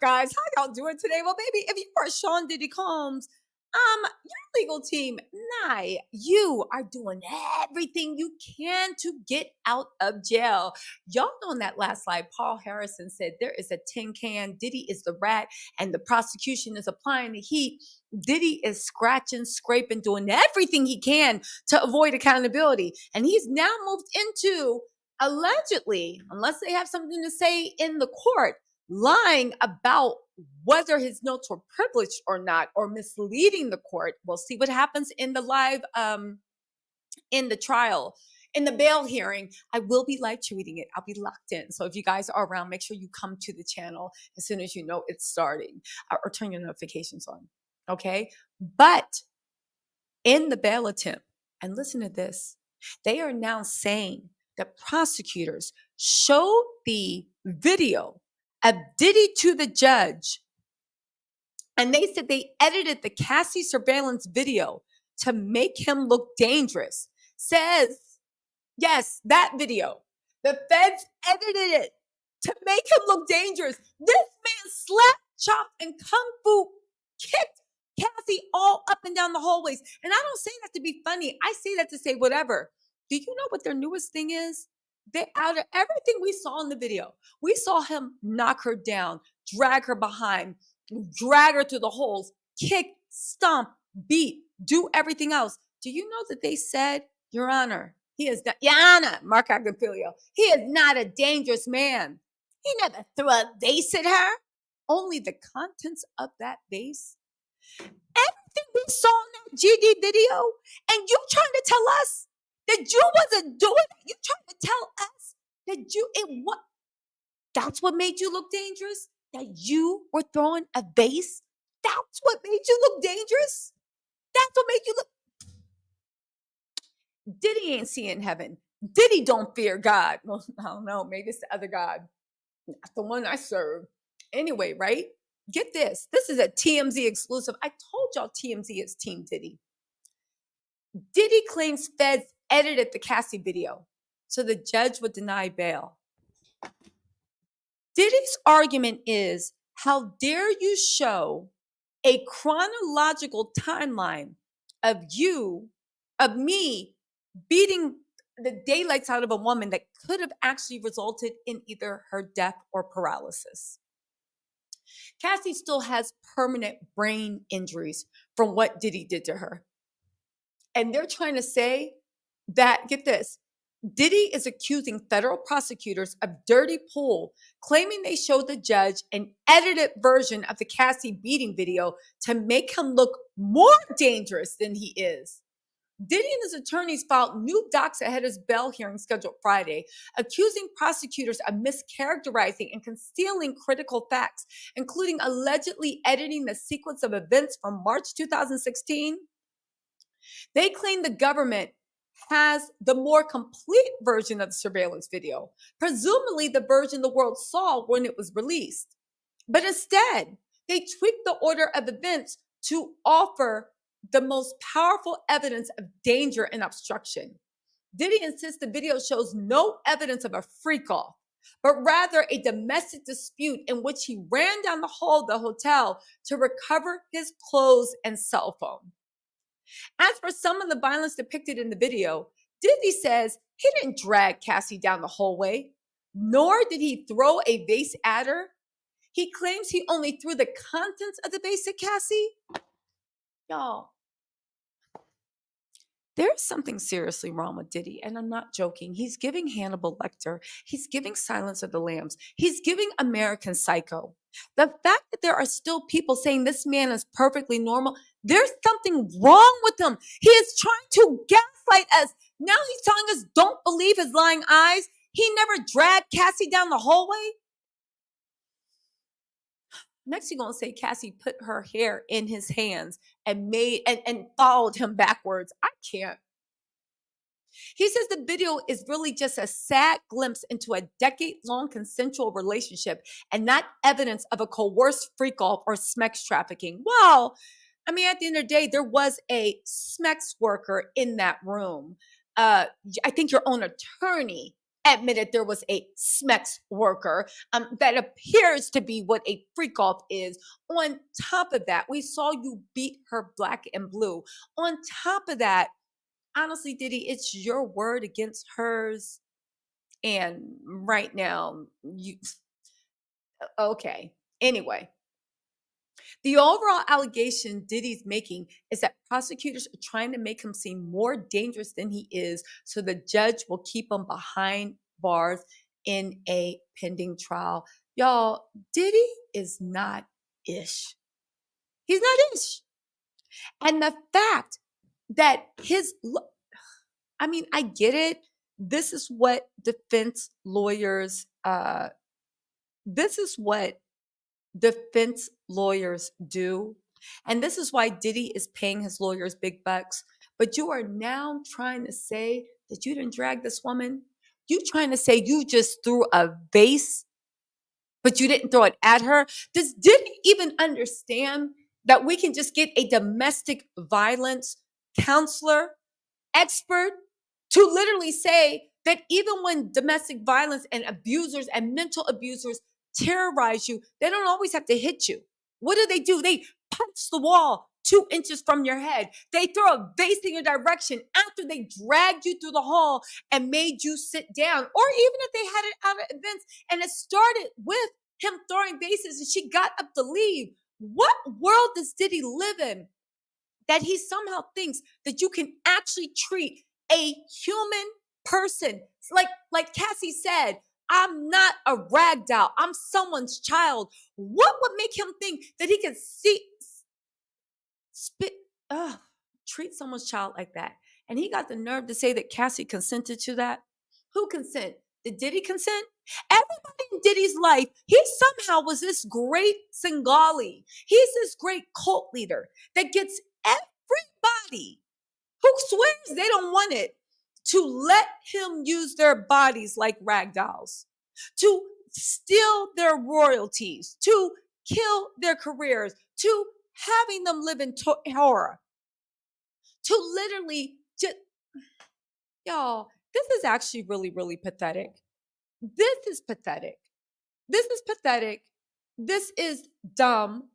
guys? How y'all doing today? Well, baby, if you are Sean Diddy Combs, your legal team, nah, you are doing everything you can to get out of jail. Y'all know in that last slide, Paul Harrison said there is a tin can, Diddy is the rat, and the prosecution is applying the heat. Diddy is scratching, scraping, doing everything he can to avoid accountability. And he's now moved into allegedly, unless they have something to say in the court, lying about whether his notes were privileged or not, or misleading the court. We'll see what happens in the live, in the trial, in the bail hearing. I will be live tweeting it. I'll be locked in. So if you guys are around, make sure you come to the channel as soon as you know it's starting, or turn your notifications on. Okay. But in the bail attempt, and listen to this, they are now saying that prosecutors showed the video of Diddy to the judge, and they said they edited the Cassie surveillance video to make him look dangerous. Says, yes, that video. The feds edited it to make him look dangerous. This man slapped, chopped, and kung fu kicked Cassie all up and down the hallways. And I don't say that to be funny. I say that to say whatever. Do you know what their newest thing is? They, out of everything we saw in the video, we saw him knock her down, drag her behind, drag her through the holes, kick, stomp, beat, do everything else. Do you know that they said, Your Honor, he is not, Your Honor, Mark Agnifilio, he is not a dangerous man. He never threw a vase at her. Only the contents of that vase. Everything we saw in that GD video, and you trying to tell us that you wasn't doing it? You trying to tell us that what? That's what made you look dangerous? That you were throwing a vase? That's what made you look dangerous? That's what made you look. Diddy ain't seeing heaven. Diddy don't fear God. Well, I don't know. Maybe it's the other God. Not the one I serve. Anyway, right? Get this. This is a TMZ exclusive. I told y'all TMZ is Team Diddy. Diddy claims feds edited the Cassie video so the judge would deny bail. Diddy's argument is, how dare you show a chronological timeline of me beating the daylights out of a woman that could have actually resulted in either her death or paralysis. Cassie still has permanent brain injuries from what Diddy did to her. And they're trying to say that, get this, Diddy is accusing federal prosecutors of dirty pool, claiming they showed the judge an edited version of the Cassie beating video to make him look more dangerous than he is. Diddy and his attorneys filed new docs ahead of his bail hearing scheduled Friday, accusing prosecutors of mischaracterizing and concealing critical facts, including allegedly editing the sequence of events from March 2016. They claim the government has the more complete version of the surveillance video, presumably the version the world saw when it was released. But instead, they tweaked the order of events to offer the most powerful evidence of danger and obstruction. Diddy insists the video shows no evidence of a freak-off, but rather a domestic dispute in which he ran down the hall of the hotel to recover his clothes and cell phone. As for some of the violence depicted in the video, Diddy says he didn't drag Cassie down the hallway, nor did he throw a vase at her. He claims he only threw the contents of the vase at Cassie. Y'all, there's something seriously wrong with Diddy, and I'm not joking. He's giving Hannibal Lecter. He's giving Silence of the Lambs. He's giving American Psycho. The fact that there are still people saying this man is perfectly normal, there's something wrong with him. He is trying to gaslight us. Now he's telling us don't believe his lying eyes. He never dragged Cassie down the hallway. Next, he's gonna say Cassie put her hair in his hands and followed him backwards. I can't. He says the video is really just a sad glimpse into a decade-long consensual relationship and not evidence of a coerced freak-off or sex trafficking. Well, I mean, at the end of the day, there was a sex worker in that room. I think your own attorney admitted there was a SMEX worker. That appears to be what a freak off is. On top of that, we saw you beat her black and blue. On top of that, honestly, Diddy, it's your word against hers. And right now, you okay. Anyway, the overall allegation Diddy's making is that prosecutors are trying to make him seem more dangerous than he is, so the judge will keep him behind bars in a pending trial. Y'all, Diddy is not ish. He's not ish. And the fact that I mean, I get it. This is what defense lawyers, this is what defense lawyers do. And this is why Diddy is paying his lawyers big bucks. But you are now trying to say that you didn't drag this woman. You trying to say you just threw a vase, but you didn't throw it at her. Does Diddy even understand that we can just get a domestic violence counselor, expert, to literally say that even when domestic violence and abusers and mental abusers terrorize you, they don't always have to hit you. What do? They punch the wall 2 inches from your head. They throw a vase in your direction after they dragged you through the hall and made you sit down. Or even if they had it out of events and it started with him throwing vases and she got up to leave. What world does Diddy live in that he somehow thinks that you can actually treat a human person like Cassie said, I'm not a rag doll. I'm someone's child. What would make him think that he can spit treat someone's child like that? And he got the nerve to say that Cassie consented to that. Who consent? Did Diddy consent? Everybody in Diddy's life, he somehow was this great Singali. He's this great cult leader that gets everybody who swears they don't want it to let him use their bodies like rag dolls, to steal their royalties, to kill their careers, to having them live in horror, to literally just, y'all, this is actually really, really pathetic. This is pathetic. This is pathetic. This is dumb.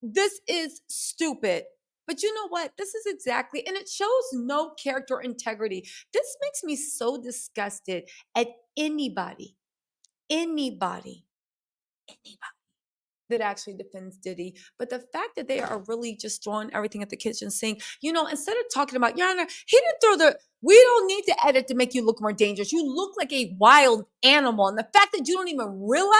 This is stupid. But you know what? This is exactly, and it shows no character integrity. This makes me so disgusted at anybody, anybody, anybody that actually defends Diddy. But the fact that they are really just throwing everything at the kitchen sink, instead of talking about, Your Honor, he didn't throw we don't need to edit to make you look more dangerous. You look like a wild animal. And the fact that you don't even realize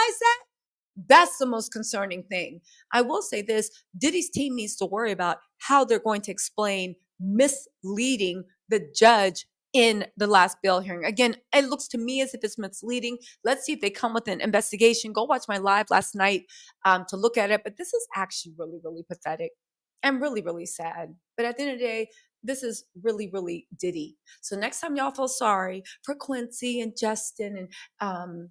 that's the most concerning thing. I will say this, Diddy's team needs to worry about how they're going to explain misleading the judge in the last bail hearing. Again, it looks to me as if it's misleading. Let's see if they come with an investigation. Go watch my live last night to look at it. But this is actually really, really pathetic and really, really sad. But at the end of the day, this is really, really Diddy. So next time y'all feel sorry for Quincy and Justin and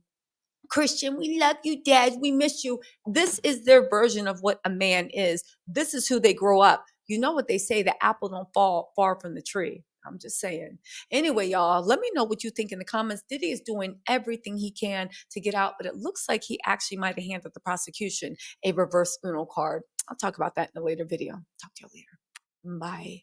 Christian, we love you, Dad. We miss you. This is their version of what a man is. This is who they grow up. You know what they say, the apple don't fall far from the tree. I'm just saying. Anyway, y'all, let me know what you think in the comments. Diddy is doing everything he can to get out, but it looks like he actually might have handed the prosecution a reverse Uno card. I'll talk about that in a later video. Talk to you later. Bye.